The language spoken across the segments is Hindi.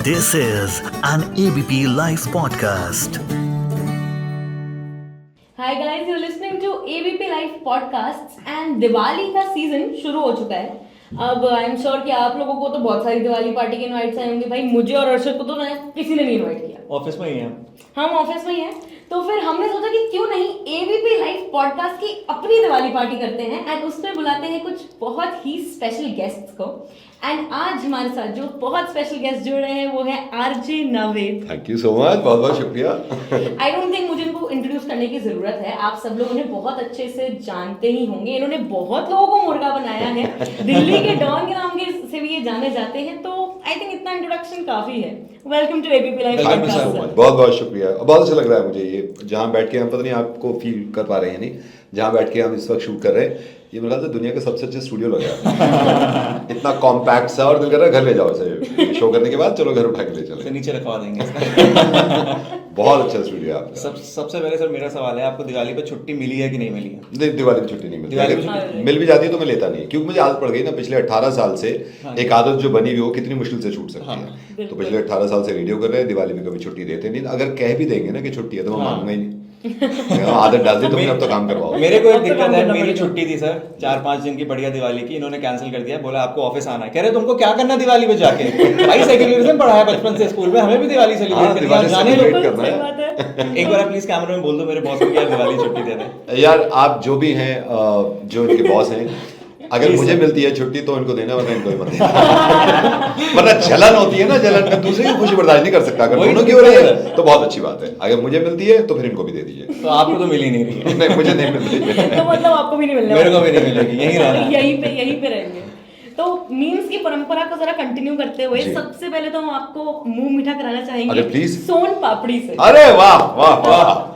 This is an ABP Life podcast. Hi guys, you listening to ABP live podcasts and Diwali का सीजन शुरू हो चुका है। अब आई एम श्योर कि आप लोगों को तो बहुत सारी दिवाली पार्टी के इनवाइट्स आए होंगे। भाई मुझे और अर्शद को तो ना किसी ने नहीं इनवाइट किया। ऑफिस में ही हैं हम ऑफिस में ही हैं, तो फिर हमने सोचा कि क्यों नहीं एबीपी लाइव पॉडकास्ट की अपनी दिवाली पार्टी करते हैं एंड उसमें बुलाते हैं कुछ बहुत ही स्पेशल गेस्ट्स को। एंड आज हमारे साथ जो बहुत स्पेशल गेस्ट जुड़ रहे हैं वो है RJ Naved. Thank you so much, बहुत बहुत शुक्रिया। आई डोंट थिंक मुझे इनको इंट्रोड्यूस करने की जरूरत है, आप सब लोग उन्हें बहुत अच्छे से जानते ही होंगे। इन्होंने बहुत लोगों को मुर्गा बनाया है, दिल्ली के डॉन के नाम के से भी ये जाने जाते हैं, तो आई थिंक इतना इंट्रोडक्शन काफी है। Welcome to ABP live thank you so much, बहुत बहुत शुक्रिया। बहुत अच्छा लग रहा है मुझे ये जहाँ बैठ के, हम पता नहीं आपको फील कर पा रहे हैं नहीं, जहाँ बैठ के हम इस वक्त शूट कर रहे हैं, ये मेरा तो दुनिया का सबसे अच्छा स्टूडियो लग रहा है। इतना कॉम्पैक्ट सा, और दिल कर रहा है घर ले जाओ इसे, शो करने के बाद चलो घर उठा के ले चले, नीचे रखवा देंगे। बहुत अच्छा स्टूडियो है आपका। सबसे पहले सर मेरा सवाल है, आपको दिवाली पे छुट्टी मिली है कि नहीं मिली है? नहीं, दिवाली में छुट्टी नहीं मिलती। दिवाली में अगर मिल भी जाती है तो मैं लेता नहीं, क्योंकि मुझे आदत पड़ गई ना पिछले 18 साल से। एक आदत जो बनी हुई वो कितनी मुश्किल से छूट सकती है। तो पिछले 18 साल से रेडियो कर रहे हैं, दिवाली में कभी छुट्टी देते नहीं। अगर कह भी देंगे ना कि छुट्टी है तो मैं मानूंगा ही नहीं। आदत डाल दी तुमने, अब तो काम करवाओ। मेरे को एक दिक्कत है, मेरी छुट्टी थी सर 4-5 दिन की बढ़िया दिवाली की, इन्होंने कैंसिल कर दिया, बोला आपको ऑफिस आना है। कह रहे तुमको क्या करना दिवाली में जाके? भाई सेक्युलरिज्म पढ़ा है बचपन से स्कूल में, हमें भी दिवाली सेलिब्रेट करना है। एक बार प्लीज कैमरा में बोल दो मेरे बॉस को क्या दिवाली छुट्टी दे दें। यार आप जो भी हैं, जो इनके बॉस हैं, अगर मुझे मिलती है छुट्टी तो इनको देना, वरना इनको ही मत देना। वरना जलन होती है ना, जलन में दूसरे की खुशी बर्दाश्त नहीं कर सकता। अगर दोनों की हो रही है तो बहुत अच्छी बात है। अगर मुझे मिलती है तो फिर इनको भी दे दीजिए। तो आपको तो मिल ही नहीं रही है। नहीं, मुझे नहीं मिल रही है। तो मतलब आपको भी नहीं मिलने मेरे को भी नहीं मिलेगी, यहीं रहना है। यहीं पे रहेंगे। तो मीम्स की परंपरा को जरा कंटिन्यू करते हुए सबसे पहले तो हम आपको मुंह मीठा कराना चाहेंगे। अरे प्लीज, सोन पापड़ी से। अरे वाह वाह वाह।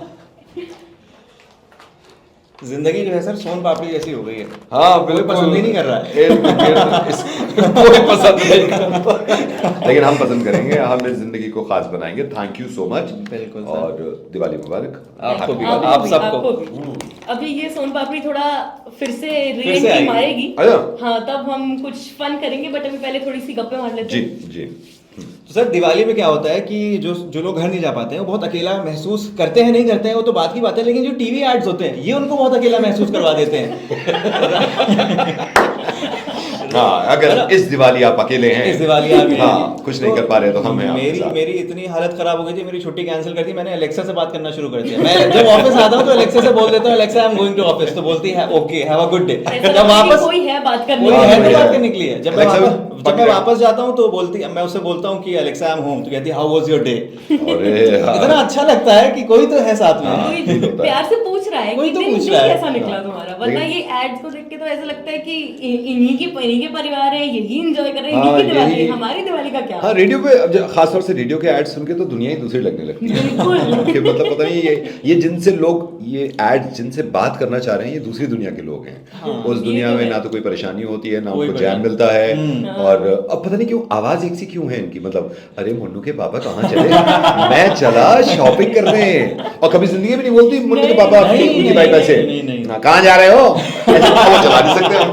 जिंदगी जो है सर सोन पापड़ी जैसी हो गई है। हाँ कोई पसंद ही नहीं कर रहा है। कोई पसंद नहीं करता, लेकिन हम पसंद करेंगे, हम इस जिंदगी को खास बनाएंगे। Thank you so much. बिल्कुल सर। और दिवाली मुबारक आपको भी, Happy आप सबको। अभी ये सोन पापड़ी थोड़ा फिर से फिर से रीएंट्री आएगी। मारेगी। अच्छा। हाँ, तब हम कुछ फन करेंगे, बट अभी पहले थोड़ी सी गप्पे मार लेते जी हैं। जी। तो सर दिवाली में क्या होता है कि जो लोग घर नहीं जा पाते हैं वो बहुत अकेला महसूस करते हैं, नहीं करते हैं वो तो बात की बात है, लेकिन जो टीवी एड्स होते हैं ये उनको बहुत अकेला महसूस करवा देते हैं। हाँ, अगर इस दिवाली आप अकेले हैं, इस दिवाली आप हाँ, कुछ नहीं कर पा रहे तो हम हैं आपके साथ। मेरी इतनी हालत खराब हो गई थी, मेरी छुट्टी कैंसिल कर दी, मैंने अलेक्सा से बात करना शुरू कर दिया। मैं जब ऑफिस आता हूँ तो अलेक्सा से बोल देता हूँ, Alexa I am going to office, तो बोलती है okay have a good day. जब वापस कोई है बात करने कोई वाला। है तो बात करने के लिए, जब Alexa मैं वापस जाता हूँ तो बोलती, मैं उससे बोलता हूँ कि अलेक्सा आई एम होम, तो कहती है हाउ वाज योर डे। अरे इतना अच्छा लगता है कि कोई तो है साथ में। कोई प्यार से पूछ रहा है कोई कि तो दिन पूछ रहा है। कैसा निकला तुम्हारा, वरना ये एड्स को देख के तो ऐसा लगता है कि इन्हीं के परिवार है, यही एंजॉय कर रहे हैं, इन्हीं की दिवाली है, हमारी दिवाली का क्या। हाँ, रेडियो पे खासतौर से रेडियो के एड सुन के तो दुनिया ही दूसरी लगने लगती है। कि मतलब पता नहीं ये जिनसे लोग ये एड जिनसे बात करना चाह रहे हैं, ये दूसरी दुनिया के लोग हैं। उस दुनिया में ना तो कोई परेशानी होती है, ना उनको जैम मिलता है, और अब पता नहीं क्यों आवाज एक सी क्यों है इनकी। मतलब अरे मुन्नू के पापा कहाँ चले, मैं चला शॉपिंग करने। और कभी जिंदगी में नहीं बोलती मुन्नू के पापा अपनी भाई पैसे कहाँ जा रहे हो, चला नहीं सकते हम।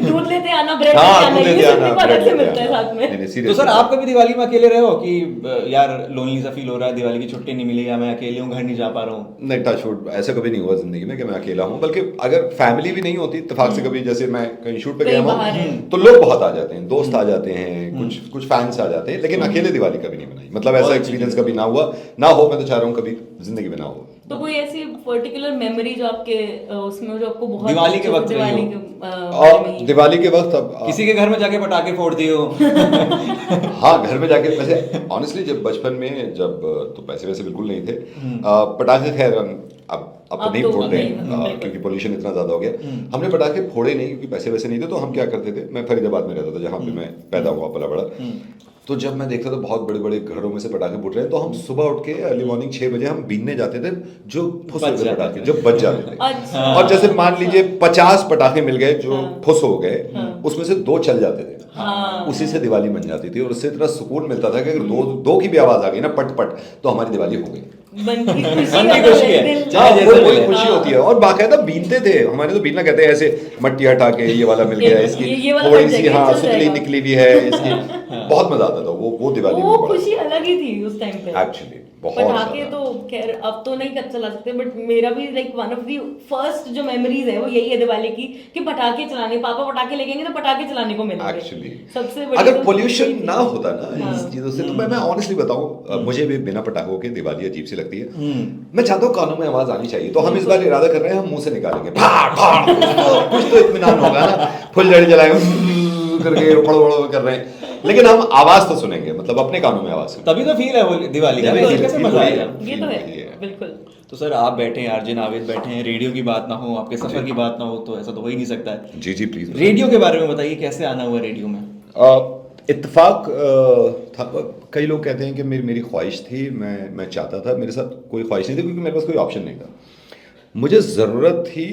दूध लेते आना, ब्रेड हाँ, लेते आना, दूध ये लेते सब आना, भी बहुत ब्रेड अच्छे लेते मिलते हैं आना। साथ में। नहीं, नहीं, तो seriously। सर आप कभी दिवाली में अकेले रहे हो कि यार लोनली सा फील हो रहा है, दिवाली की छुट्टी नहीं मिली या मैं अकेले हूँ, घर नहीं जा पा रहा हूँ? नहीं, टच वुड, ऐसा कभी नहीं हुआ जिंदगी में कि मैं अकेला हूँ। बल्कि अगर फैमिली भी नहीं होती इत्तेफाक से, कभी जैसे मैं कहीं शूट पे कहीं गया बाहर है। हूँ तो लोग बहुत आ जाते हैं, दोस्त आ जाते हैं, कुछ फैंस आ जाते हैं, लेकिन अकेले दिवाली कभी नहीं मनाई। मतलब ऐसा एक्सपीरियंस कभी ना हुआ, ना हो। मैं तो चाह रहा हूँ कभी जिंदगी में ना हो। तो कोई ऐसी पर्टिकुलर मेमोरी जो आपके उसमें जो आपको बहुत दिवाली के वक्त दिवाली रही के और दिवाली के वक्त अब किसी के घर में जाके पटाखे फोड़ दिए हो? हाँ, घर में जाके वैसे ऑनेस्टली जब बचपन में, जब तो पैसे वैसे बिल्कुल नहीं थे, पटाखे खैर अब तो नहीं फोड़ते हैं क्योंकि पोल्यूशन इतना ज्यादा हो गया। हमने पटाखे फोड़े नहीं क्योंकि पैसे वैसे नहीं थे। तो हम क्या करते थे, मैं फरीदाबाद में रहता था जहाँ पे मैं पैदा हुआ पला बड़ा। तो जब मैं देखता था बहुत बड़े बड़े घरों में से पटाखे फूट रहे हैं, तो हम सुबह उठ के अर्ली मॉर्निंग 6 बजे हम बीनने जाते थे जो फुस होते पटाखे जो बच जाते थे। अच्छा। और जैसे मान लीजिए 50 पटाखे मिल गए जो फुस हो गए, उसमें से 2 चल जाते थे। उसी से दिवाली बन जाती थी और उससे इतना सुकून मिलता था कि अगर दो की भी आवाज आ गई ना पट पट, तो हमारी दिवाली हो गई। मन की खुशी मन की अलग खुशी है। दिल- चाहे हाँ, जैसे वही लगे। खुशी होती है। और बाकायदा बीनते थे, हमारे तो बीनना कहते हैं ऐसे मट्टी हटा के ये वाला मिल गया, इसकी ये वाला थोड़ी बन सी जाएगा, हाँ चल सुतली जाएगा। निकली भी है इसकी। बहुत मजा आता था वो दिवाली वो में बड़ा। खुशी अलग ही थी उस टाइम पे एक्चुअली बहुत पटाखे ज्यादा। तो खैर अब तो नहीं चला सकते, बट मेरा भी like one of the first जो मेमोरीज है वो यही है दिवाली की, कि पटाखे चलाने, पापा पटाखे लेके तो पटाखे चलाने को मिलेंगे। एक्चुअली सबसे बड़ी अगर तो पोल्यूशन यही थी। ना होता ना हाँ। इस चीजों से, तो मैं ऑनेस्टली बताऊं, मुझे भी बिना पटाखों के दिवाली अजीब सी लगती है। मैं चाहता हूँ कानों में आवाज आनी चाहिए, तो हम इस बार इरादा कर रहे हैं हम मुंह से निकालेंगे, फाड़ फाड़, कुछ तो इत्मीनान होगा ना, फुलझड़ी जलाएंगे करके फड़ो कर रहे हैं, लेकिन हम आवाज तो सुनेंगे, मतलब अपने कानों में आवाज सुनेंगे। तभी तो फील है वो दिवाली का, बिल्कुल, वैसे कैसे बिल्कुल, मजा बिल्कुल। आएगा। ये तो ये है है। बिल्कुल। तो सर आप बैठे हैं, आरजे नावेद बैठे हैं, रेडियो की बात ना हो, आपके सफर की बात ना हो, तो ऐसा तो हो ही नहीं सकता है। जी जी प्लीज। रेडियो के बारे में बताइए, कैसे आना हुआ रेडियो में? इत्तेफाक था। कई लोग कहते हैं कि मेरी ख्वाहिश थी, मैं चाहता था, मेरे साथ कोई ख्वाहिश नहीं थी क्योंकि मेरे पास कोई ऑप्शन नहीं था। मुझे ज़रूरत थी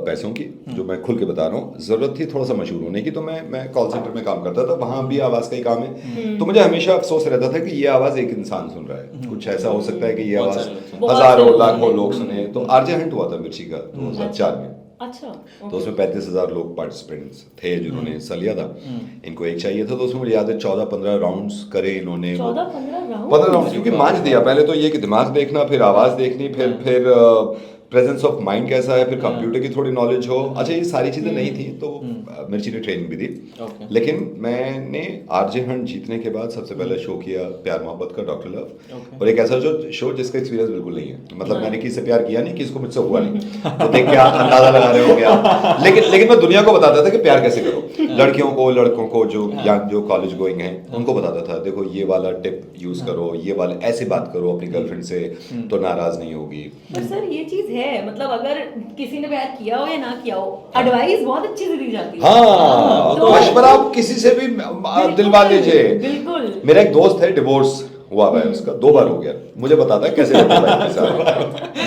पैसों की, जो मैं खुल के बता रहा हूँ, ज़रूरत थी थोड़ा सा मशहूर होने की। तो मैं कॉल सेंटर में काम करता था, वहाँ भी आवाज़ का ही काम है। तो मुझे हमेशा अफसोस रहता था कि ये आवाज़ एक इंसान सुन रहा है, कुछ ऐसा हो सकता है कि ये बहुत आवाज़ सारे लोग सुने। बहुत हज़ारों सारे लाखों लोग लोग सुने। तो आरजे हंट हुआ था मिर्ची का 2004 में। अच्छा तो उसमें 35,000 लोग पार्टिसिपेंट्स थे जिन्होंने हिस्सा लिया था। इनको एक चाहिए था, तो उसमें मुझे याद है 14-15 राउंड्स करे इन्होंने। 14-15 राउंड 15 राउंड्स, क्योंकि मांझ दिया पहले तो ये कि दिमाग देखना, फिर आवाज़ देखनी, फिर प्रेजेंस ऑफ माइंड कैसा है, फिर कंप्यूटर की थोड़ी नॉलेज हो। अच्छा ये सारी चीज़ें नहीं थी, तो मिर्ची ने ट्रेनिंग भी दी। Okay. लेकिन मैंने आरजे हंट जीतने के बाद सबसे पहले शो किया प्यार मोहब्बत का, डॉक्टर लव। Okay. और एक ऐसा जो शो जिसका एक्सपीरियंस बिल्कुल नहीं है, मतलब मैंने किसी से प्यार किया नहीं, किसी को मुझसे हुआ नहीं, तो देख के आप अंदाजा लगा रहे होंगे आप। लेकिन मैं दुनिया को बताता था कि प्यार कैसे करो, लड़कियों को लड़कों को, जो यंग जो कॉलेज गोइंग हैं उनको बताता था, देखो ये वाला टिप यूज करो, ये वाला ऐसे बात करो अपनी गर्लफ्रेंड से तो नाराज नहीं होगी। पर सर ये चीज है, मतलब अगर किसी ने प्यार किया हो या ना किया हो, एडवाइस बहुत अच्छी से दी जाती है। हाँ, तो- मशवरा आप किसी से भी दिलवा लीजिए। बिल्कुल। मेरा एक दोस्त है, डिवोर्स हुआ है उसका, 2 बार हो गया, मुझे बताता है कैसे रहता है भाई के साथ।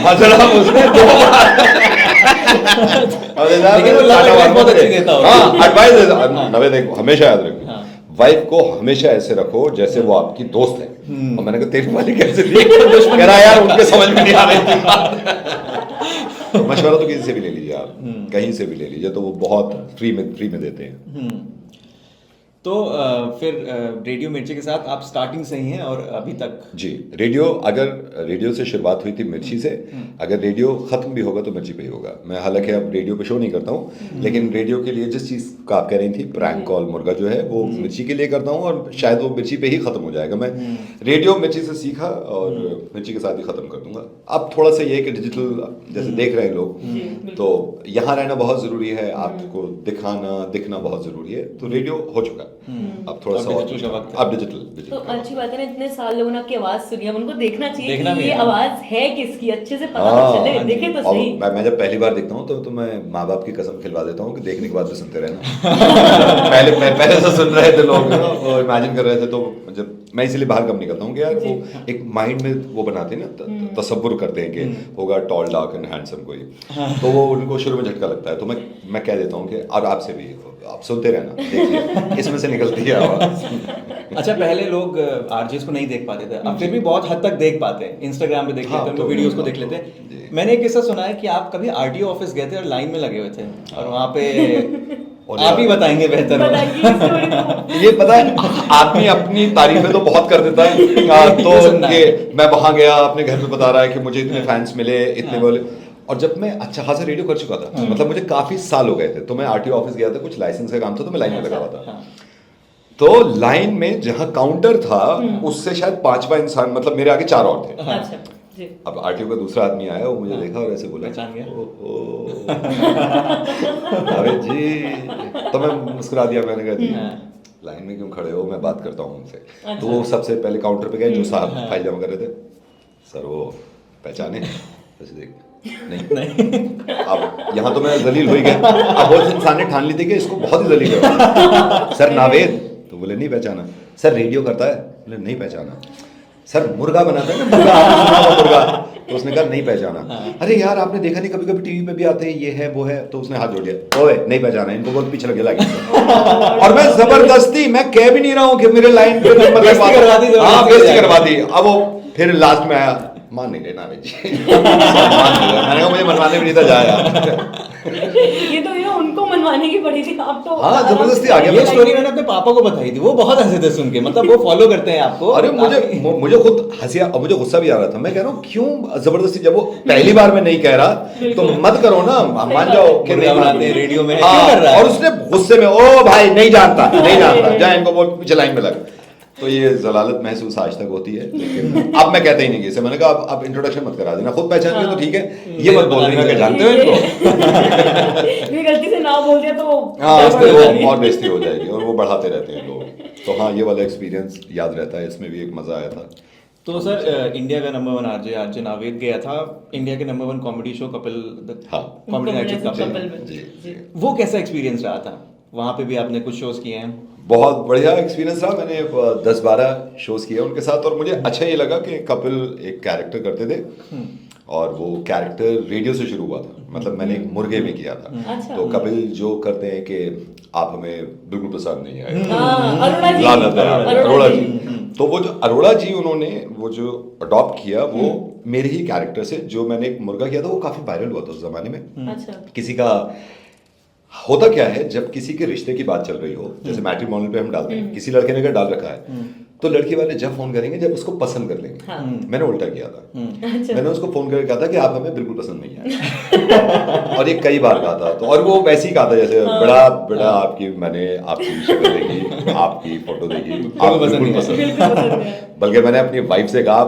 मशवरा उसने 2 बार। लेकिन वो love advice बहुत अच्छी देता होगा। हाँ, एडवाइस नवे देखो, हमेशा याद रखो, हाँ। वाइफ को हमेशा ऐसे रखो जैसे वो आपकी दोस्त है। और मैंने कहा तेरी वाली कैसे दी? कह रहा यार उनके समझ में नहीं आ रही थी। तो मशवरा तो किसी से भी ले लीजिए आप, कहीं से भी ले लीजिए, तो वो बहुत फ्री में देते हैं। तो फिर रेडियो मिर्ची के साथ आप स्टार्टिंग से ही हैं और अभी तक? जी, रेडियो से शुरुआत हुई थी मिर्ची से। अगर रेडियो खत्म भी होगा तो मिर्ची पे ही होगा। मैं हालांकि अब रेडियो पे शो नहीं करता हूँ, लेकिन रेडियो के लिए जिस चीज़ का आप कह रही थी, प्रैंक कॉल मुर्गा जो है, वो मिर्ची के लिए करता हूँ, और शायद वो मिर्ची पे ही खत्म हो जाएगा। मैं रेडियो मिर्ची से सीखा और मिर्ची के साथ ही खत्म कर दूंगा। अब थोड़ा सा ये है कि डिजिटल जैसे देख रहे हैं लोग, तो यहाँ रहना बहुत ज़रूरी है, आपको दिखना बहुत ज़रूरी है। तो रेडियो हो चुका, अब थोड़ा सा डिजिटल का वक्त है। अब डिजिटल तो अच्छी बात है ना, इतने साल लोगों ने आपकी आवाज सुनी है, उनको देखना चाहिए देखना कि भी ये है। आवाज है किसकी, अच्छे से पता तो चले, हाँ जी। देखे तो और सही। मैं जब पहली बार देखता हूँ तो मैं माँ बाप की कसम खिलवा देता हूँ कि देखने के बाद भी सुनते रहना। पहले से सुन रहे थे लोग और इमेजिन कर रहे थे, तो जब मैं इसलिए बाहर कम नहीं करता हूँ कि यार वो एक माइंड में वो बनाते हैं ना, तसव्वुर करते हैं कि होगा टॉल डार्क एंड हैंडसम कोई, तो वो उनको शुरू में झटका लगता है। तो मैं कह देता हूँ कि और आपसे भी आप सुनते रहना, देखिए इसमें से निकलती है आवाज़। अच्छा, पहले लोग आरजेस को नहीं देख पाते थे, अब फिर भी बहुत हद तक देख पाते हैं, इंस्टाग्राम पे देख हाँ, लेते हैं, तो उनको वीडियोस को देख जी। लेते हैं। मैंने एक किस्सा सुना है कि आप कभी आरटीओ ऑफिस गए थे और लाइन में लगे हुए थे, और वहाँ पे और आप ही बताएंगे बेहतर होगा। बताइए इस story को। ये पता है, आदमी अपनी तारीफें तो बहुत कर देता है। तो ये सुनना है। ये मैं वहां गया, अपने घर में बता रहा है कि मुझे इतने फैंस मिले, इतने बोले। और जब मैं अच्छा खासा रेडियो कर चुका था, मतलब मुझे काफी साल हो गए थे, तो मैं आरटीओ ऑफिस गया था, कुछ लाइसेंस का काम था, तो मैं लाइन में लगा हुआ था। हाँ। तो लाइन में जहां काउंटर था, उससे शायद 5वां इंसान, मतलब मेरे आगे 4 और थे। अच्छा जी। अब आरटीओ का दूसरा आदमी आया, वो मुझे देखा और ऐसे बोला, पहचान गया। अरे जी, तो मैं मुस्कुरा दिया, मैंने कहा जी हाँ। लाइन में क्यों खड़े हो, मैं बात करता हूँ उनसे। अच्छा। तो वो सबसे पहले काउंटर पे गए, जो साहब फाइल जमा कर रहे थे, सर वो पहचाने? ऐसे देख नहीं। अब यहाँ तो मैं जलील हो ही गया। अब वो इंसान ने ठान ली थी कि इसको बहुत ही जलील है। सर नावेद, तो बोले नहीं पहचाना। सर रेडियो करता है? बोले नहीं पहचाना। सर मुर्गा बनाता है ना, मुर्गा, आपने सुना होगा मुर्गा? तो उसने कहा नहीं पहचाना। अरे यार आपने देखा नहीं, कभी कभी टीवी पे भी आते हैं, ये है वो है। तो उसने हाथ जोड़ दिया, ओए नहीं पहचाना, इनको बहुत पीछे लगे लगी। और मैं जबरदस्ती, मैं कह भी नहीं रहा हूँ कि मेरे लाइन पे नंबर बेइज्जती करवा दी, हाँ बेइज्जती करवा दी। अब वो फिर लास्ट में आया, मान नहीं रहे नावेद जी। मान नहीं रहे। मैंने कहा मुझे मनवाने भी नहीं था, जा यार। ये तो ये उनको मनवाने की पड़ी थी, आप तो हाँ, जबरदस्ती आ गया। ये स्टोरी मैंने अपने पापा को बताई थी, वो बहुत हंसे थे सुन के, मतलब वो फॉलो करते हैं आपको। अरे मुझे खुद हंसी और मुझे गुस्सा भी आ रहा था। मैं कह रहा हूँ क्यों जबरदस्ती, जब वो पहली बार में नहीं कह रहा तो मत करो ना, मान जाओ कि नहीं बनाते हैं रेडियो में, हाँ, क्यों कर रहा है? और उसने गुस्से में ओ भाई नहीं जानता जा इनको बोल पीछे लाइन में लग। तो ये जलालत महसूस आज तक होती है, लेकिन अब मैं कहता ही नहीं किसी। मैंने कहा अब इंट्रोडक्शन मत करा देना, खुद पहचान लिया तो ठीक है, ये मत बोल देना कि जानते हो इनको। ये गलती से ना बोल दिया तो हाँ, इससे वो और बेइज्जती हो जाएगी, और वो बढ़ाते रहते हैं लोग। तो हाँ, ये वाला एक्सपीरियंस याद रहता है, इसमें भी एक मजा आया था। तो सर इंडिया का नंबर 1 आरजे नावेद गया था इंडिया के नंबर 1 कॉमेडी शो कपिल, हाँ, कॉमेडी नाइट विद कपिल। जी। वो कैसा एक्सपीरियंस रहा था? वहाँ पे भी आपने कुछ शोज किए हैं? बहुत बढ़िया एक्सपीरियंस रहा। मैंने 10-12 शोज किए उनके साथ, और मुझे अच्छा ये लगा कि कपिल एक कैरेक्टर करते थे, और वो कैरेक्टर रेडियो से शुरू हुआ था। मतलब मैंने एक मुर्गे में किया था। अच्छा। तो कपिल जो करते हैं कि आप हमें बिल्कुल पसंद नहीं आए, अरोड़ा जी, लानत है अरोड़ा जी। हम्म। तो वो जो अरोड़ा जी उन्होंने वो जो अडॉप्ट किया, वो मेरे ही कैरेक्टर से, जो मैंने एक मुर्गा किया था, वो काफी वायरल हुआ था उस जमाने में। अच्छा। किसी का होता क्या है, जब किसी के रिश्ते की बात चल रही हो, जैसे मैट्रिमोनियल पे हम डालते हैं, किसी लड़के ने अगर डाल रखा है, तो लड़की वाले जब फोन करेंगे जब उसको पसंद कर लेंगे। हाँ। मैंने उल्टा किया था। अच्छा। मैंने उसको फोन करके कहा था कि आप हमें बिल्कुल पसंद नहीं आए। और ये कई बार कहा था, तो और वो वैसे ही कहा था जैसे बड़ा बड़ा आपकी, मैंने आपकी शक्ल देखी, आपकी फोटो देखी, आप बिल्कुल पसंद। बल्कि मैंने अपनी वाइफ से कहा,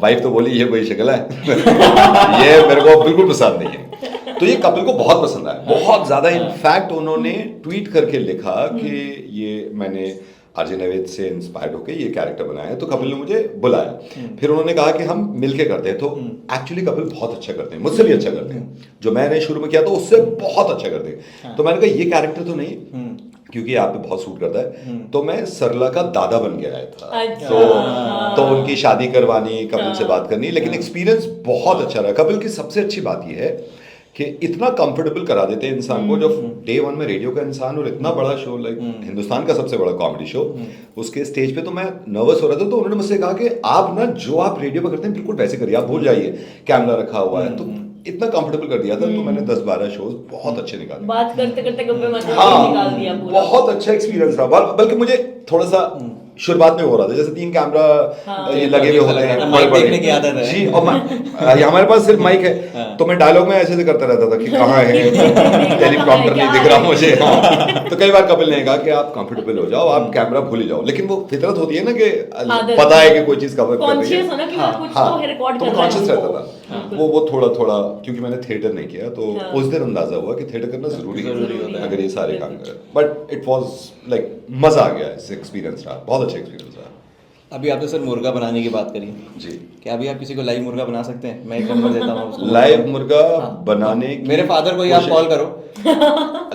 वाइफ तो बोली ये कोई शक्ल है, ये मेरे को बिल्कुल पसंद नहीं है। तो ये कपिल को बहुत पसंद आया, बहुत ज्यादा। इनफैक्ट उन्होंने ट्वीट करके लिखा कि ये मैंने आरजे नावेद से इंस्पायर्ड होकर ये कैरेक्टर बनाया है। तो कपिल ने मुझे बुलाया, फिर उन्होंने कहा कि हम मिलके करते हैं। तो एक्चुअली कपिल बहुत अच्छा करते हैं, मुझसे भी अच्छा करते हैं। जो मैंने शुरू में किया था उससे बहुत अच्छा करते हैं। तो मैंने कहा ये कैरेक्टर तो नहीं, क्योंकि आप पे बहुत सूट करता है। तो मैं सरला का दादा बन के आया था। अच्छा। तो उनकी शादी करवानी, कपिल से बात करनी, लेकिन एक्सपीरियंस बहुत अच्छा रहा। कपिल की सबसे अच्छी बात यह है कि इतना कंफर्टेबल करा देते हैं इंसान को। जो डे 1 में रेडियो का इंसान, और इतना बड़ा शो, लाइक हिंदुस्तान का सबसे बड़ा कॉमेडी शो, उसके स्टेज पे तो मैं नर्वस हो रहा था। तो उन्होंने मुझसे कहा कि आप ना जो आप रेडियो पे करते हैं बिल्कुल वैसे करिए, आप भूल जाइए कैमरा रखा हुआ है। तो इतना कंफर्टेबल कर दिया था। तो मैंने 10-12 शोज बहुत अच्छे निकाले। बात करते करते गप्पे मारते हाँ, निकाल दिया पूरा। बहुत अच्छा एक्सपीरियंस रहा। बल्कि मुझे थोड़ा सा शुरुआत में हो रहा था, जैसे 3 कैमरा ये लगे हुए होते हैं, माइक देखने की आदत है जी। और हमारे पास सिर्फ माइक है, तो मैं डायलॉग में ऐसे करता रहता था कि कहाँ है, टेलीप्रॉम्प्टर नहीं दिख रहा मुझे। तो कई बार कपिल ने कहा कि आप कंफर्टेबल हो जाओ, आप कैमरा भूल ही जाओ। लेकिन वो फितरत होती है ना कि पता है कि कोई चीज कवर कर रही है, तो कॉन्शियस रहता था। वो थोड़ा, क्योंकि मैंने थिएटर नहीं किया, तो उस दिन अंदाजा हुआ कि थिएटर करना जरूरी है अगर ये सारे काम करें। बट इट वाज लाइक मजा आ गया, इस एक्सपीरियंस रहा, बहुत अच्छा एक्सपीरियंस रहा। अभी आपने सर मुर्गा बनाने की बात करी जी, क्या अभी आप किसी को लाइव मुर्गा बना सकते हैं? मैं एक नंबर देता हूँ उसको। लाइव मुर्गा बनाने की मेरे फादर को ही आप कॉल करो।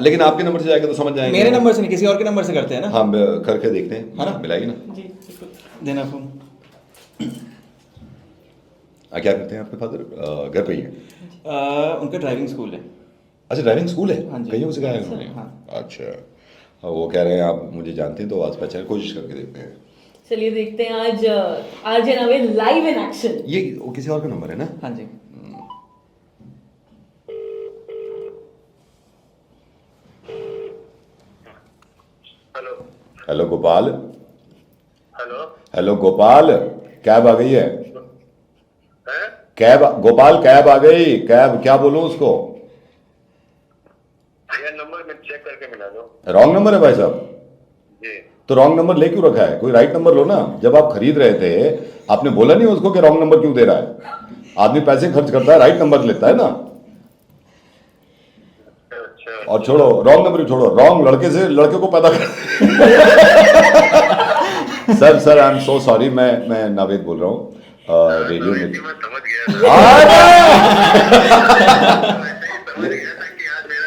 लेकिन आपके नंबर से जाएगा तो समझ जाएंगे। मेरे नंबर से नहीं, किसी और के नंबर से करते हैं ना। हम करके देखते हैं, है ना, मिलाइए ना। जी, देना फोन। क्या करते हैं आपके फादर? घर पे ही है? उनका ड्राइविंग स्कूल है। अच्छा, ड्राइविंग स्कूल है? हाँ जी। कहीं से गए हैं उन्होंने? हाँ। अच्छा, वो कह रहे हैं आप मुझे जानते हैं, तो आज पहचान कोशिश करके देखते हैं। चलिए देखते हैं आज RJ Naved live in action. ये किसी और का नंबर है ना? हाँ जी। Hello. Hello Gopal. Hello. Hello Gopal, cab आ गई है? हैं? कैब, गोपाल कैब आ गई। कैब क्या बोलूं उसको? भैया नंबर में चेक करके मिला दो। रॉन्ग नंबर है भाई साहब। जी। तो रॉन्ग नंबर ले क्यों रखा है? कोई राइट नंबर लो ना। जब आप खरीद रहे थे आपने बोला नहीं उसको कि रॉन्ग नंबर क्यों दे रहा है? आदमी पैसे खर्च करता है, राइट नंबर लेता है ना। अच्छा। और छोड़ो रॉन्ग नंबर, छोड़ो रॉन्ग लड़के से लड़के को पैदा कर। Sir I am so sorry, मैं नावेद बोल रहा हूँ रेडियो में। मैं समझ गया था कि आज मेरा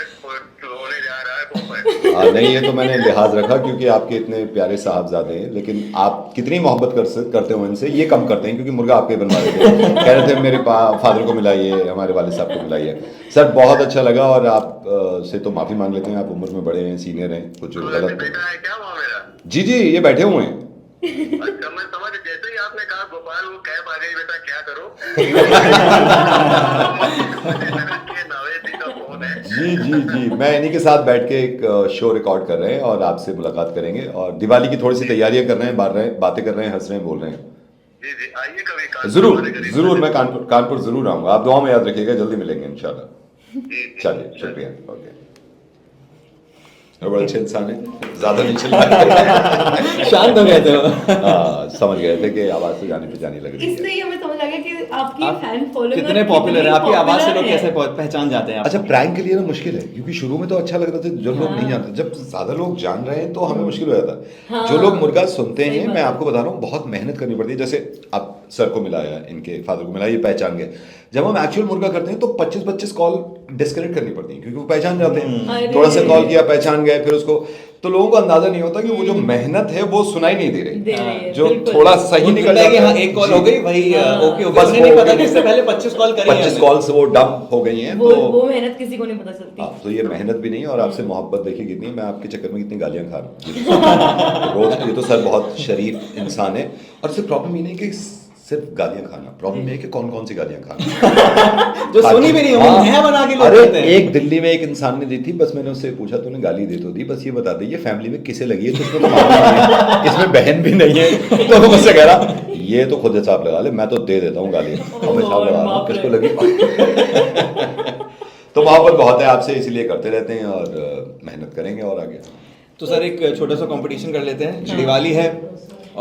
होने जा रहा है पोपट। नहीं, ये तो मैंने लिहाज रखा क्योंकि आपके इतने प्यारे साहबजादे हैं, लेकिन आप कितनी मोहब्बत करते हो इनसे, ये कम करते हैं क्योंकि मुर्गा आपके बनवा रहे थे। कह रहे थे मेरे फादर को मिलाइए, हमारे वाले साहब को मिलाइए। सर बहुत अच्छा लगा, और आप से तो माफी मांग लेते हैं, आप उम्र में बड़े हैं, सीनियर हैं, कुछ गलत। बेटा है क्या वहाँ मेरा? जी ये बैठे हुए हैं। अच्छा, मैं समझ, जैसे ही आपने कहा गोपाल वो कैब आ गई बेटा, क्या करो? ये नावेद जी का फोन है। जी जी जी, मैं इन्हीं के साथ बैठ के एक शो रिकॉर्ड कर रहे हैं और आपसे मुलाकात करेंगे और दिवाली की थोड़ी सी तैयारियां कर रहे हैं, बातें कर रहे हैं, हंस रहे हैं, बोल रहे हैं। जी जी, आइए कभी कानपुर जरूर हमारे करीब। जरूर, मैं कानपुर जरूर आऊंगा। आप दुआ में याद रखिएगा, जल्दी मिलेंगे इंशाल्लाह। जी, जी, चलिए, शुक्रिया। ओके, बड़ा अच्छे इंसान है, ज्यादा नहीं चिल्ला रहे। शांत हो गए थे वो। हाँ, समझ गए थे कि आवाज से जाने पहचानी लग रही इससे है। ही हमें समझ आ गया कि आपकी आप फैन फॉलोइंग कितने पॉपुलर है, आपकी आवाज से लोग कैसे पहचान जाते हैं आपको? अच्छा, प्रैंक के लिए ना मुश्किल है, क्योंकि शुरू में तो अच्छा लग रहा था जब लोग नहीं जानते, जब ज्यादा लोग जान रहे हैं तो हमें मुश्किल हो जाता है। हाँ, जो लोग मुर्गा सुनते सही हैं, बात मैं है। आपको बता रहा हूँ, बहुत मेहनत करनी पड़ती है। जैसे आप सर को मिलाया, इनके फादर को मिलाया, ये पहचान गए। जब हम एक्चुअल मुर्गा करते हैं तो 25-25 कॉल डिस्कनेक्ट करनी पड़ती है, क्योंकि वो पहचान जाते हैं। अरे। थोड़ा सा कॉल किया, पहचान गए, फिर उसको, तो लोगों को अंदाजा नहीं होता कि वो जो मेहनत है वो सुनाई नहीं दे दे रही, रही है, जो बिल्कुल। थोड़ा सही वो निकल लगता है कि जाता हाँ है। एक कॉल जी। हो गई भाई, ओके हो गया, बस उन्हें वो नहीं हो पता गई। कि इससे पहले 25 कॉल करी 25 कॉल से वो डंप हो गई हैं। वो मेहनत किसी को नहीं पता चलती। हाँ, तो ये मेहनत भी नहीं है, और आपसे मोहब्बत देखिए कितनी है। मैं आपके चक्कर में कितनी गालियां खा रहा हूँ रोज। ये तो सर बहुत शरीफ इंसान है, और सिर्फ प्रॉब्लम ये नहीं कि सिर्फ गालियां खाना, प्रॉब्लम ये है कि कौन कौन सी गालियां खाना जो सुनी भी नहीं हाँ। वो नया बना के लोग अरे कहते हैं। एक दिल्ली में एक इंसान ने दी थी, बस मैंने उससे पूछा तूने गाली दे तो दी, बस ये बता दे ये फैमिली में किसे लगी है, तो इसमें तो मालूम नहीं है, इसमें बहन भी नहीं है। तो वो मुझसे कह रहा ये तो खुद हिसाब लगा ले, मैं तो दे देता हूँ गाली, अब हिसाब लगा रहा हूँ किसको लगी। तो मोहब्बत बहुत है आपसे, इसलिए करते रहते हैं और मेहनत करेंगे और आगे। तो सर एक छोटा सा कंपटीशन कर लेते हैं, दिवाली है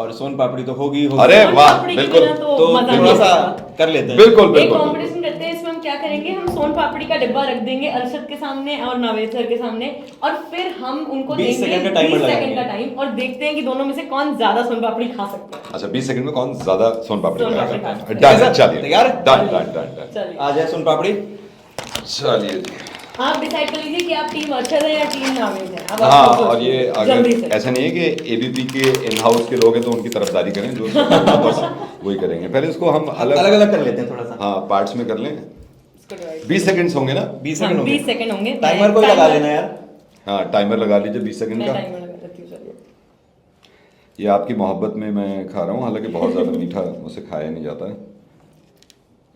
और सोन पापड़ी तो होगी। अरे सोन वाह, पापड़ी के बिल्कुल। बिना तो मजा थोड़ा नहीं सा आता। कर लेते हैं। बिल्कुल एक बिल्कुल। कंपटीशन करते हैं, इसमें हम क्या करेंगे, हम सोन पापड़ी का डिब्बा रख देंगे अरशद के सामने और नावेद सर के सामने, और फिर हम उनको 20 देंगे सेकंड का timer 20 सेकंड लगाएंगे। का टाइम, और देखते हैं कि दोनों में से कौन ज्यादा सोन पापड़ी खा सकता है। अच्छा, 20 सेकंड में कौन ज्यादा सोन पापड़ी सोन खा पापड़ी सकता खा है? सकता है। डन, चलिए, तैयार है? Done done done done. चलिए, आ जाए सोन पापड़ी। चलिए जी। आप डिसाइड कर लीजिए कि आप टीम अरशद है या टीम नावेद है। अब आप हाँ, सोचो, और ये जल्दी अगर से। ऐसा नहीं है कि एबीपी के इन हाउस के लोग हैं तो उनकी तरफदारी करें, जो बस वही करेंगे। पहले इसको हम अलग अलग अलग कर लेते हैं थोड़ा सा। हाँ पार्ट्स में कर लें। इसको divide 20 सेकंड्स होंगे ना? 20 हाँ, सेकंड 20 सेकंड होंगे। टाइमर को ही लगा लेना यार। हाँ, टाइमर लगा लीजिए 20 सेकंड मैं का। टाइमर लगा देती हूँ, चलिए। ये आपकी मोहब्बत में मैं खा रहा हूँ, हालांकि बहुत ज़्यादा मीठा मुझसे खाया नहीं जाता है,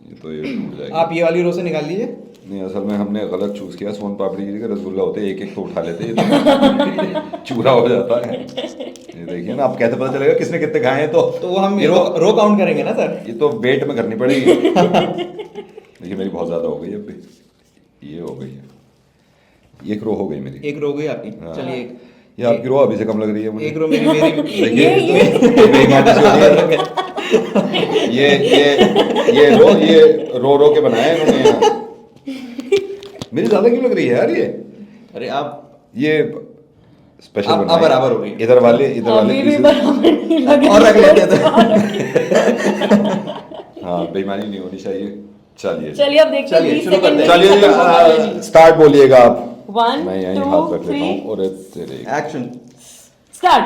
ये तो ये टूट जाएगा। आप ये वाली रो से निकाल लीजिए। नहीं, असल में हमने गलत चूज किया। सोन पापड़ी के रसगुल्ला होते एक एक तो उठा लेते, ये तो चूरा हो जाता है। ये देखिए ना, आप कहते पता चलेगा किसने कितने खाए हैं। तो वो हम ये रो काउंट करेंगे ना सर। ये तो वेट में करनी पड़ेगी। देखिए मेरी बहुत ज्यादा हो गई अब भी, ये हो गई है, एक रो हो गई मेरी। एक रो गई आपकी। हाँ। चलिए एक ये आपकी रो अभी से कम लग रही है मुझे। एक रो मेरी मेरी देखिए ये- ये बेईमानी से हो रही है। ये रो के बनाया है इन्होंने यहाँ। मेरी ज्यादा क्यों लग रही है यार ये? अरे आप ये स्पेशल अब बनाया है। बराबर हो गई। इधर वाले अभी भी pieces- बराबर नहीं लगे। और रख लेते हैं हाँ, बेईमानी नहीं होनी चाहिए। चलिए चलिए अब देखते हैं चलिए, 20 शुरू करते सेकंड हैं। में चलिए, किसका होगा ready। स्टार्ट बोलिएगा आप। 1, मैं यहीं 2, हाथ रख लेता 3 हूँ और तेरे एक्शन। स्टार्ट।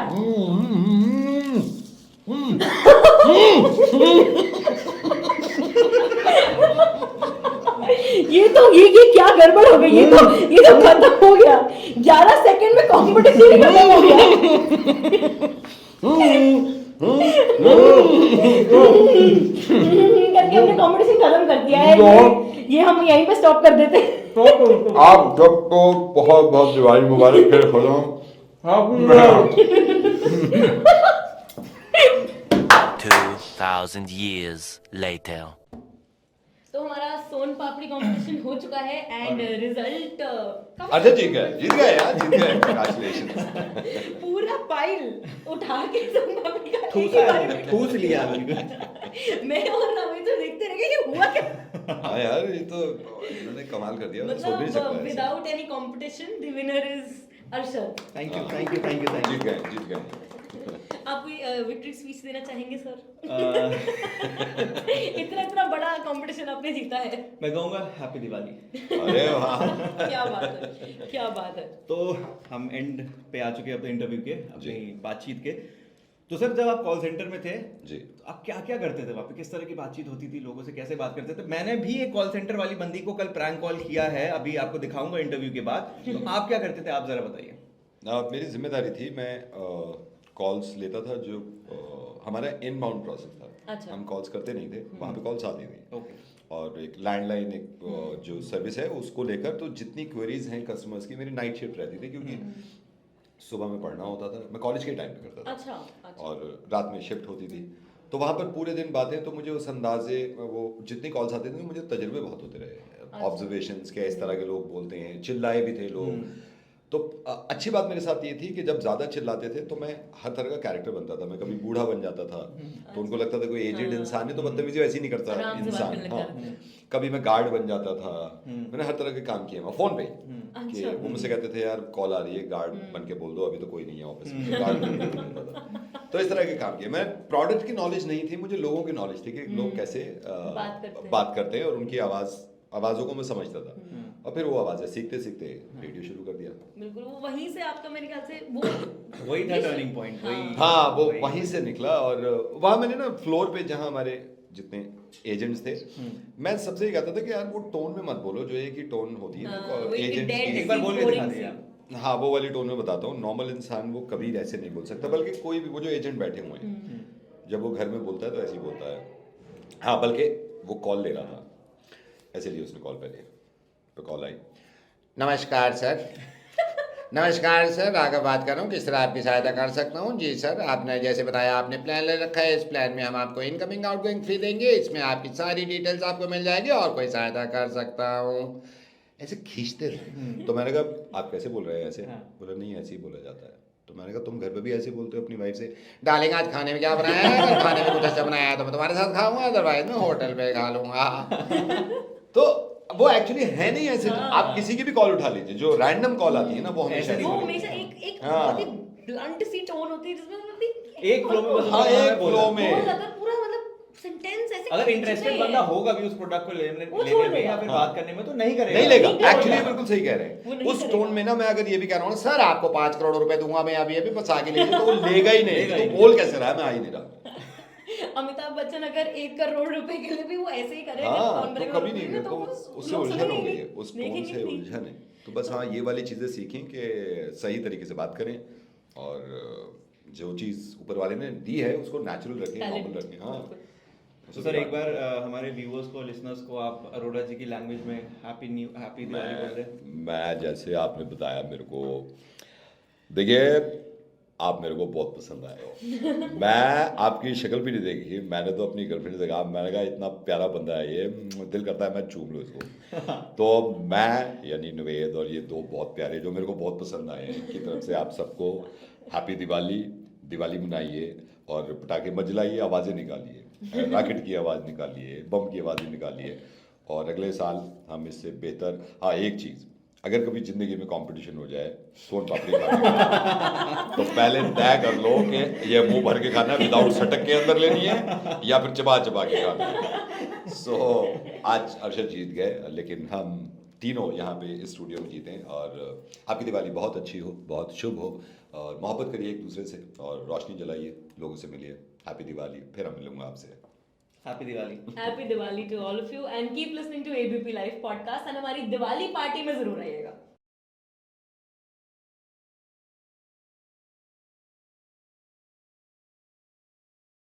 ये क्या गड़बड़ हो गई, ये तो खत्म हो गया। 11 सेकंड में कंपटीशन खत्म हो गया। करके हमने कंपटीशन खत्म कर दिया है। ये हम यहीं पे स्टॉप कर देते हैं। आप सबको बहुत बहुत दिवाली मुबारक। फिर खोलो। 2,000 years later. तो हमारा सोन पापड़ी कंपटीशन हो चुका है एंड रिजल्ट अच्छा, जीत गए यार, जीत गए। Congratulations। पूरा पाइल उठा के सोन पापड़ी का एक ही बारी में ठूस लिया बिल्कुल। मैं और नवीन तो देखते रह गए, ये हुआ क्या? हाँ यार, ये तो इन्होंने कमाल कर दिया, सोच भी नहीं सकता मतलब ऐसे। Without any competition the winner is Arshad. Thank you thank you thank you thank जीत गए। आप कोई विक्ट्री स्पीच देना चाहेंगे सर? यू। इतना बड़ा कंपटीशन आपने जीता है। मैं कहूँगा हैप्पी दिवाली। अरे वाह। क्या बात है, क्या बात है। तो हम एंड पे आ चुके हैं अपने इंटरव्यू के, अपनी बातचीत के। तो सर जब आप कॉल सेंटर में थे जी। तो आप क्या क्या करते थे वहाँ पे, किस तरह की बातचीत होती थी, लोगों से कैसे बात करते थे? मैंने भी एक कॉल सेंटर वाली बंदी को कल प्रैंक कॉल किया है, अभी आपको दिखाऊंगा इंटरव्यू के बाद। तो आप क्या करते थे, आप जरा बताइए। मेरी जिम्मेदारी थी, मैं कॉल्स लेता था जो हमारा इनबाउंड प्रोसेस था। अच्छा। हम कॉल्स करते नहीं थे, वहाँ पे कॉल्स आती थी। ओके। और एक लैंडलाइन एक जो सर्विस है उसको लेकर, तो जितनी क्वेरीज हैं कस्टमर्स की, मेरी नाइट शिफ्ट रहती थी क्योंकि सुबह में पढ़ना होता था, मैं कॉलेज के टाइम पे करता था। अच्छा। और रात में शिफ्ट होती थी, तो वहाँ पर पूरे दिन बातें, तो मुझे उस अंदाजे वो जितनी कॉल्स आती थी मुझे तजुर्बे बहुत होते रहे, ऑब्जर्वेशंस के, इस तरह के लोग बोलते हैं, चिल्लाए भी थे लोग। तो अच्छी बात मेरे साथ ये थी कि जब ज़्यादा चिल्लाते थे तो मैं हर तरह का कैरेक्टर बनता था। मैं कभी बूढ़ा बन जाता था तो उनको लगता था कोई एजेड इंसान है, तो बदतमीजी वैसे ही नहीं करता आराम से बात इंसान। करने हाँ, लगते कभी मैं गार्ड बन जाता था। मैंने हर तरह के काम किए वहाँ फ़ोन पे कि अच्छा। वो मुझसे कहते थे यार कॉल आ रही है, गार्ड बन के बोल दो, अभी तो कोई नहीं है ऑफिस में, तो गार्ड बन के बोलता था। तो इस तरह के काम किए। मैं प्रोडक्ट की नॉलेज नहीं थी, मुझे लोगों की नॉलेज थी कि लोग कैसे बात करते हैं, और उनकी आवाज़ों को मैं समझता था। और फिर वो आवाज़ें सीखते सीखते रेडियो शुरू कर दिया। बिल्कुल, वो वहीं से आपका मेरे ख्याल से वो वही था टर्निंग पॉइंट, वही। हाँ, वो वहीं से निकला। और वहाँ मैंने ना फ्लोर पे जहाँ हमारे जितने एजेंट्स थे, मैं सबसे ये कहता था कि यार वो टोन में मत बोलो जो एक ही टोन होती है ना एजेंट्स की। एक बार बोल के दिखा दिया। हाँ, वो वाली टोन में बताता हूँ। नॉर्मल इंसान वो कभी ऐसे नहीं बोल सकता, बल्कि कोई भी, वो जो एजेंट बैठे हुए हैं जब वो घर में बोलता है तो ऐसे ही बोलता है। हाँ, बल्कि वो कॉल ले रहा था, ऐसे लिए उसने कॉल पहले, तो कॉल आई। नमस्कार सर। नमस्कार सर, आगे बात कर रहा हूँ, किस तरह आपकी सहायता कर सकता हूँ? जी सर, आपने जैसे बताया आपने प्लान ले रखा है, इस प्लान में हम आपको इनकमिंग आउटगोइंग फ्री देंगे, इसमें आपकी सारी डिटेल्स आपको मिल जाएगी, और कोई सहायता कर सकता हूँ? ऐसे खींचते थे। तो मैंने कहा आप कैसे बोल रहे हैं ऐसे? बोला नहीं, ऐसे ही बोला जाता है। तो मैंने कहा तुम घर पे भी ऐसे बोलते हो अपनी वाइफ से? डालेंगे आज खाने में क्या बनाया है, अगर खाने में कुछ अच्छा बनाया है तो मैं तुम्हारे साथ खाऊंगा, अदरवाइज मैं होटल पे खा लूंगा। तो वो एक्चुअली है नहीं ऐसे। आप किसी की भी कॉल उठा लीजिए, जो रैंडम कॉल आती है ना, वो हमेशा वो ऐसी हमेशा एक बहुत ही ब्लंट सी टोन होती है जिसमें मतलब एक फ्लो में बस हाँ, एक बोला। फ्लो में। बहुत ज्यादा पूरा मतलब सेंटेंस ऐसे अगर खींचते इंटरेस्टेड हैं। बंदा होगा भी उस प्रोडक्ट को लेने वो छोड़ में देगा। या फिर बात करने में, तो नहीं करेगा। नहीं लेगा। नहीं करेगा। एक्चुअली बिल्कुल सही कह रहे वो हैं। नहीं उस करेगा। टोन में ना मैं अगर ये भी कह रहा हूँ ना, सर आपको 5 करोड़ रुपए दूंगा मैं अभी अभी, बस आगे लीजिए, तो वो लेगा ही नहीं। लेगा ही तो नहीं। बोल कैसे रहा है, मैं आ ही नहीं रहा। अमिताभ बच्चन अगर 1 करोड़ रुपए के लिए भी वो ऐसे ही करे, हाँ, कौन तो बनेगा कभी रुपए नहीं, में, तो वो उससे लोग उलझन हो समझेंगे गई नहीं, है, उस टोन देखेंगे से नहीं। उलझन है। तो बस हाँ, ये वाली चीजें सीखें कि सही तरीके से बात करें, और जो चीज ऊपर वाले ने दी है उसको नेचुरल रखें, नॉर्मल रखें। हाँ, तो सर एक बार हमारे व्यूअर्स को, लिसनर्स को आप अरोड़ा जी की लैंग्वेज में हैप्पी दिवाली बोल रहे हैं। मैं जैसे आपने बताया मेरे को, देखिए आप मेरे को बहुत पसंद आए हो। मैं आपकी शक्ल भी नहीं देखी, मैंने तो अपनी गर्लफ्रेंड से कहा, मैंने कहा इतना प्यारा बंदा है ये, दिल करता है मैं चूम लूँ इसको। तो मैं यानी नवेद और ये दो बहुत प्यारे जो मेरे को बहुत पसंद आए हैं, इनकी तरफ से आप सबको हैप्पी दिवाली मनाइए, और पटाखे मत जलाइए, आवाज़ें निकालिए, रॉकेट की आवाज़ निकालिए, बम की आवाज़ें निकालिए, और अगले साल हम इससे बेहतर। हाँ, एक चीज़, अगर कभी जिंदगी में कंपटीशन हो जाए सोन पापड़ी खाने का, तो पहले तय कर लो कि ये मुंह भर के खाना है, विदाउट सटक के अंदर लेनी है, या फिर चबा चबा के खाना है। सो आज अरशद जीत गए, लेकिन हम तीनों यहाँ पे इस स्टूडियो में जीते हैं। और आपकी दिवाली बहुत अच्छी हो, बहुत शुभ हो, और मोहब्बत करिए एक दूसरे से, और रोशनी जलाइए, लोगों से मिलिए। हैप्पी दिवाली। फिर हम मिलूंगा आपसे। Happy Diwali. Happy Diwali to all of you, and keep listening to ABP live podcast, and हमारी दिवाली पार्टी में जरूर आइएगा।